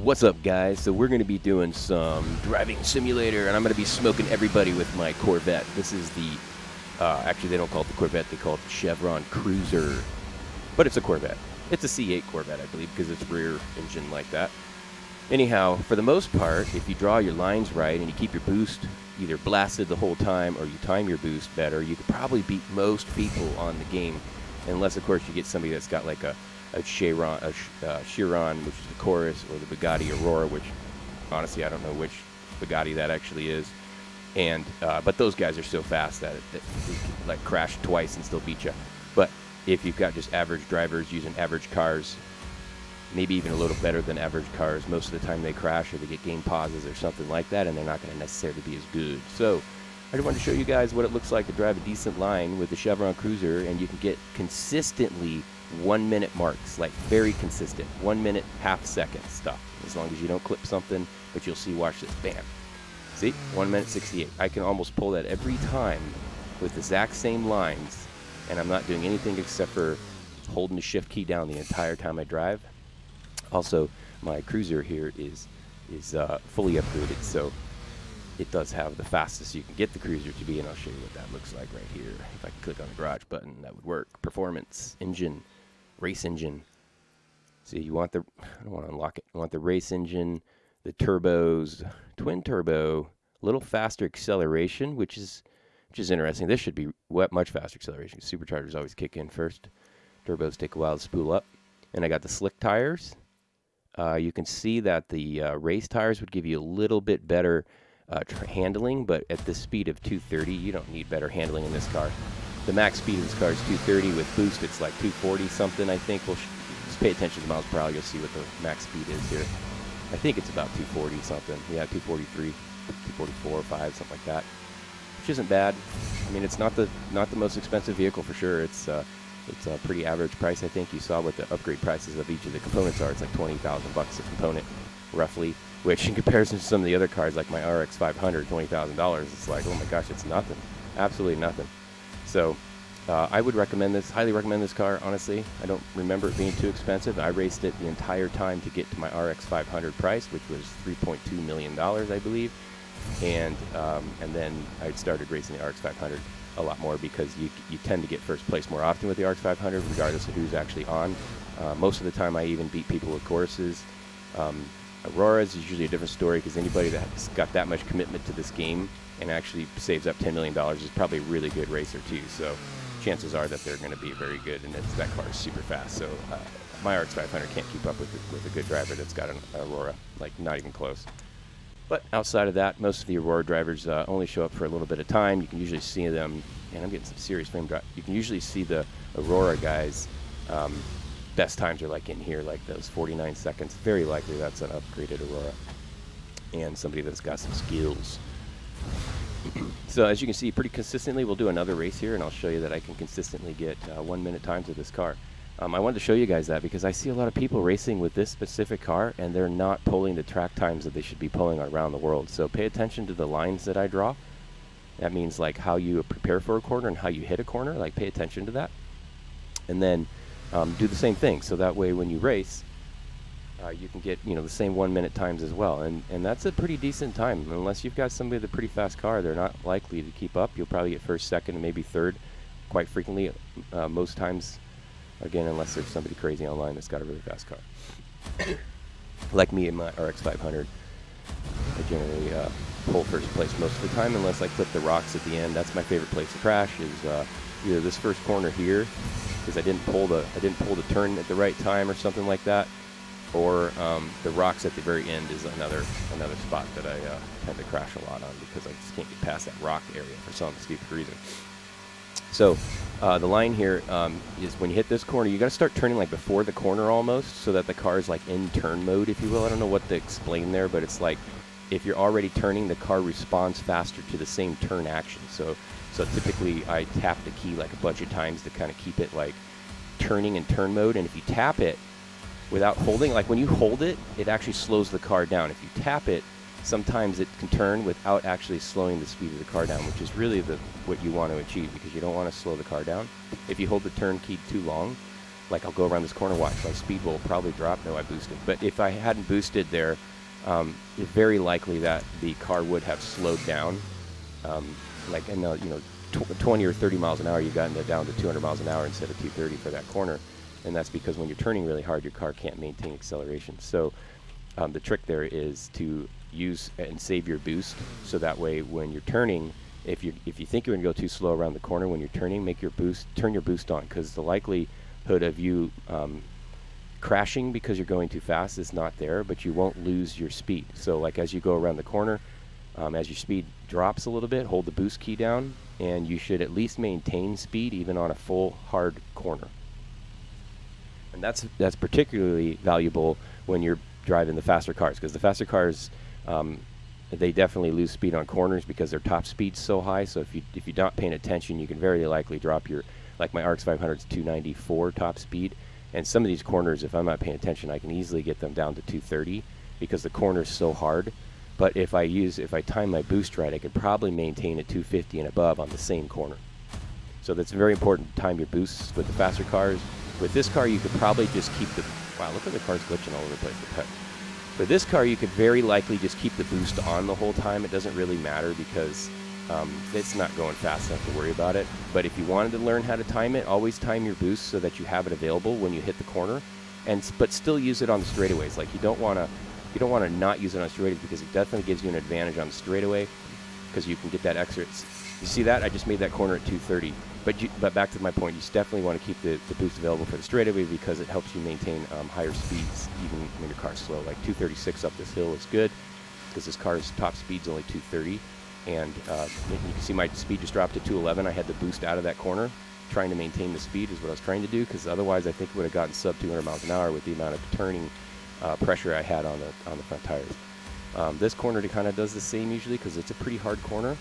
What's up, guys? So we're going to be doing some driving simulator, and I'm going to be smoking everybody with my Corvette. This is the, actually they don't call it the Corvette, they call it the Chevron Cruiser. But it's a Corvette. It's a C8 Corvette, I believe, because it's rear engine like that. Anyhow, for the most part, if you draw your lines right and you keep your boost either blasted the whole time or you time your boost better, you could probably beat most people on the game. Unless, of course, you get somebody that's got like a Chevron, which is the Chorus, or the Bugatti Aurora, which honestly I don't know which Bugatti that actually is. And but those guys are so fast that they can like crash twice and still beat you. But if you've got just average drivers using average cars, maybe even a little better than average cars, most of the time they crash or they get game pauses or something like that, and they're not going to necessarily be as good. So I just wanted to show you guys what it looks like to drive a decent line with the Chevron Cruiser, and you can get consistently 1 minute marks, like very consistent, 1 minute, half-second stuff, as long as you don't clip something. But you'll see, watch this, bam. See, 1 minute 68. I can almost pull that every time with the exact same lines, and I'm not doing anything except for holding the shift key down the entire time I drive. Also, my Cruiser here is fully upgraded, so it does have the fastest you can get the Cruiser to be, and I'll show you what that looks like right here. If I can click on the garage button, that would work. Performance, engine, race engine. See, you want the, I don't want to unlock it. You want the race engine, the turbos, twin turbo, a little faster acceleration, which is interesting. This should be much faster acceleration. Superchargers always kick in first. Turbos take a while to spool up. And I got the slick tires. You can see that the race tires would give you a little bit better handling, but at the speed of 230, you don't need better handling in this car. The max speed of this car is 230. With boost, it's like 240 something, I think. We'll just pay attention to miles per hour. You'll see what the max speed is here. I think it's about 240 something. Yeah, 243, 244, 5, something like that, which isn't bad. I mean, it's not the most expensive vehicle for sure. It's a pretty average price. I think you saw what the upgrade prices of each of the components are. It's like $20,000 a component, roughly. Which, in comparison to some of the other cars, like my RX 500, $20,000, it's like, oh my gosh, it's nothing, absolutely nothing. So, I would recommend this, highly recommend this car. Honestly, I don't remember it being too expensive. I raced it the entire time to get to my RX 500 price, which was $3.2 million, I believe. And then I started racing the RX 500 a lot more because you tend to get first place more often with the RX 500, regardless of who's actually on. Most of the time, I even beat people with Choruses. Auroras is usually a different story, because anybody that's got that much commitment to this game and actually saves up $10 million is probably a really good racer too. So chances are that they're going to be very good, and that car is super fast. So my RX 500 can't keep up with a good driver that's got an Aurora, like not even close. But outside of that, most of the Aurora drivers only show up for a little bit of time. You can usually see them, and I'm getting some serious frame drop. You can usually see the Aurora guys. Best times are like in here, like those 49 seconds. Very likely that's an upgraded Aurora and somebody that's got some skills. So as you can see, pretty consistently, we'll do another race here, and I'll show you that I can consistently get 1 minute times with this car. I wanted to show you guys that because I see a lot of people racing with this specific car, and they're not pulling the track times that they should be pulling around the world. So pay attention to the lines that I draw. That means like how you prepare for a corner and how you hit a corner. Like, pay attention to that. And then do the same thing, so that way when you race, you can get the same 1 minute times as well, and that's a pretty decent time. Unless you've got somebody with a pretty fast car, they're not likely to keep up. You'll probably get first, second, and maybe third, quite frequently, most times. Again, unless there's somebody crazy online that's got a really fast car, like me in my RX 500. I generally pull first place most of the time, unless I clip the rocks at the end. That's my favorite place to crash. Is either this first corner here, because I didn't pull the turn at the right time or something like that, or the rocks at the very end is another spot that I tend to crash a lot on, because I just can't get past that rock area for some stupid reason. So the line here is when you hit this corner, you got to start turning like before the corner almost, so that the car is like in turn mode, if you will. I don't know what to explain there, but it's like if you're already turning, the car responds faster to the same turn action. So typically I tap the key like a bunch of times to kind of keep it like turning in turn mode. And if you tap it without holding, like when you hold it, it actually slows the car down. If you tap it, sometimes it can turn without actually slowing the speed of the car down, which is really what you want to achieve, because you don't want to slow the car down. If you hold the turn key too long, like I'll go around this corner, watch, my speed will probably drop. No, I boosted. But if I hadn't boosted there, it's very likely that the car would have slowed down. Like in the, 20 or 30 miles an hour, you got down to 200 miles an hour instead of 230 for that corner. And that's because when you're turning really hard, your car can't maintain acceleration. So the trick there is to use and save your boost, so that way when you're turning, if you think you're going to go too slow around the corner when you're turning, turn your boost on, because the likelihood of you crashing because you're going too fast is not there, but you won't lose your speed. So like as you go around the corner, as your speed drops a little bit, hold the boost key down, and you should at least maintain speed even on a full hard corner. And that's particularly valuable when you're driving the faster cars, because the faster cars, they definitely lose speed on corners because their top speed's so high. So if you're not paying attention, you can very likely drop your, like my RX 500's 294 top speed, and some of these corners, if I'm not paying attention, I can easily get them down to 230 because the corner's so hard. But if I time my boost right, I could probably maintain at 250 and above on the same corner. So that's very important to time your boosts with the faster cars. With this car, you could probably just keep the, wow, look at the car's glitching all over the place. For this car, you could very likely just keep the boost on the whole time. It doesn't really matter because it's not going fast enough to worry about it. But if you wanted to learn how to time it, always time your boost so that you have it available when you hit the corner, but still use it on the straightaways. Like you don't want to not use it on straightaways, because it definitely gives you an advantage on the straightaway, because you can get that extra. You see that? I just made that corner at 230. But back to my point, you definitely want to keep the boost available for the straightaway, because it helps you maintain higher speeds even when your car's slow. Like 236 up this hill is good, because this car's top speed's only 230. And you can see my speed just dropped to 211. I had the boost out of that corner. Trying to maintain the speed is what I was trying to do, because otherwise I think it would have gotten sub 200 miles an hour with the amount of turning pressure I had on the front tires. This corner kind of does the same usually, because it's a pretty hard corner.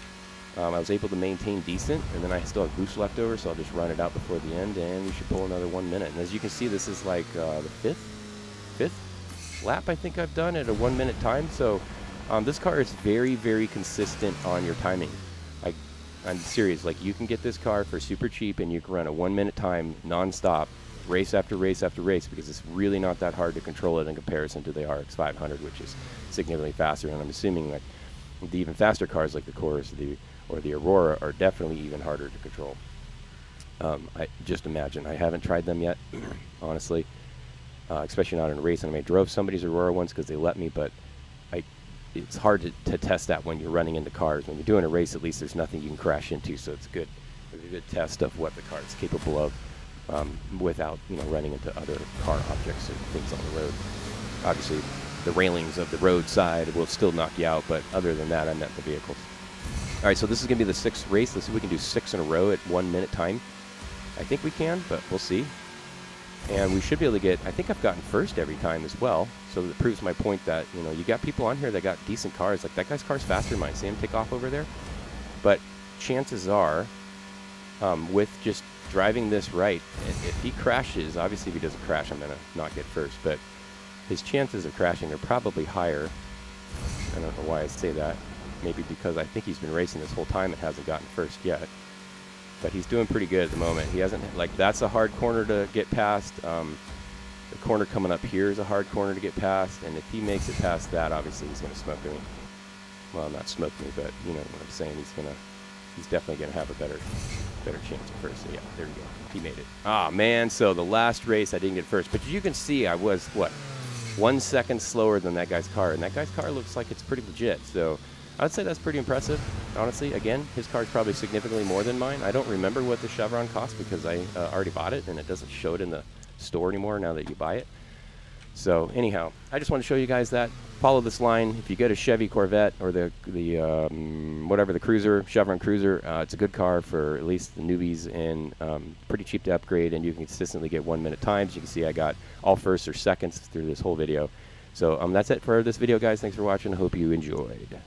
I was able to maintain decent, and then I still have boost left over, so I'll just run it out before the end, and we should pull another 1 minute. And as you can see, this is like the fifth lap I think I've done at a 1 minute time. So this car is very, very consistent on your timing. I'm serious. Like, you can get this car for super cheap, and you can run a 1 minute time non-stop, race after race after race, because it's really not that hard to control it in comparison to the RX 500, which is significantly faster. And I'm assuming that the even faster cars like the Chorus or the Aurora are definitely even harder to control. I just imagine. I haven't tried them yet, honestly, especially not in a race. And I drove somebody's Aurora once because they let me, but it's hard to test that when you're running into cars. When you're doing a race, at least there's nothing you can crash into, so it's good. It's a good test of what the car is capable of without running into other car objects and things on the road. Obviously, the railings of the roadside will still knock you out, but other than that, I meant the vehicles. All right, so this is going to be the 6th race. Let's see if we can do 6 in a row at 1 minute time. I think we can, but we'll see. And we should be able to get, I think I've gotten first every time as well. So that proves my point that, you got people on here that got decent cars. Like that guy's car's faster than mine. See him take off over there? But chances are, with just driving this right, if he crashes, obviously if he doesn't crash, I'm going to not get first. But his chances of crashing are probably higher. I don't know why I say that. Maybe because I think he's been racing this whole time and hasn't gotten first yet. But he's doing pretty good at the moment. He hasn't, that's a hard corner to get past. The corner coming up here is a hard corner to get past. And if he makes it past that, obviously he's going to smoke me. Well, not smoke me, but you know what I'm saying. He's definitely going to have a better chance at first. So yeah, there you go. He made it. Ah, man. So the last race I didn't get first. But you can see I was, 1 second slower than that guy's car. And that guy's car looks like it's pretty legit. So I'd say that's pretty impressive, honestly. Again, his car's probably significantly more than mine. I don't remember what the Chevron cost because I already bought it, and it doesn't show it in the store anymore now that you buy it. So anyhow, I just want to show you guys that. Follow this line. If you get a Chevy Corvette or the Cruiser, Chevron Cruiser, it's a good car for at least the newbies, and pretty cheap to upgrade, and you can consistently get 1 minute times. You can see I got all firsts or seconds through this whole video. So that's it for this video, guys. Thanks for watching. I hope you enjoyed.